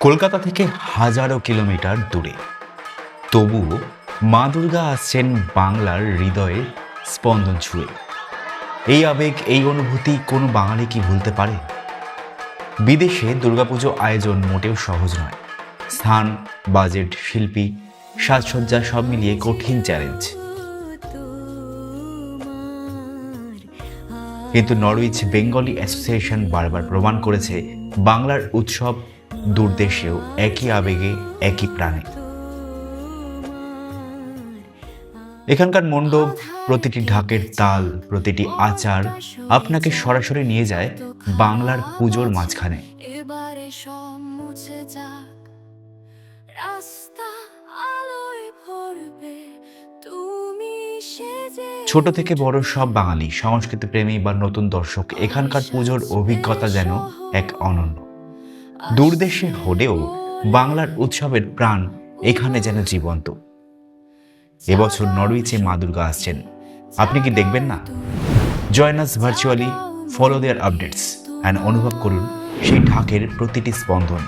কলকাতা থেকে হাজারো কিলোমিটার দূরে, তবুও মা দুর্গা আসছেন বাংলার হৃদয়ের স্পন্দন ছুঁয়ে। এই আবেগ, এই অনুভূতি কোনো বাঙালি কি ভুলতে পারে? বিদেশে দুর্গাপুজো আয়োজন মোটেও সহজ নয়। স্থান, বাজেট, শিল্পী, সাজসজ্জা সব মিলিয়ে কঠিন চ্যালেঞ্জ। কিন্তু নরউইচ বেঙ্গলি অ্যাসোসিয়েশন বারবার প্রমাণ করেছে বাংলার উৎসব দূরদেশেও একই আবেগে, একই প্রাণে। এখানকার মণ্ডপ, প্রতিটি ঢাকের তাল, প্রতিটি আচার আপনাকে সরাসরি নিয়ে যায় বাংলার পুজোর মাঝখানে। ছোট থেকে বড় সব বাঙালি, সংস্কৃতি প্রেমী বা নতুন দর্শক, এখানকার পুজোর অভিজ্ঞতা যেন এক অনন্য। দূরদেশে হলেও বাংলার উৎসবের প্রাণ এখানে যেন জীবন্ত। এবছর নরউইচে মা দুর্গা আসছেন, আপনি কি দেখবেন না? Join us virtually, follow there updates and অনুভব করুন সেই ঢাকের প্রতিটি স্পন্দন।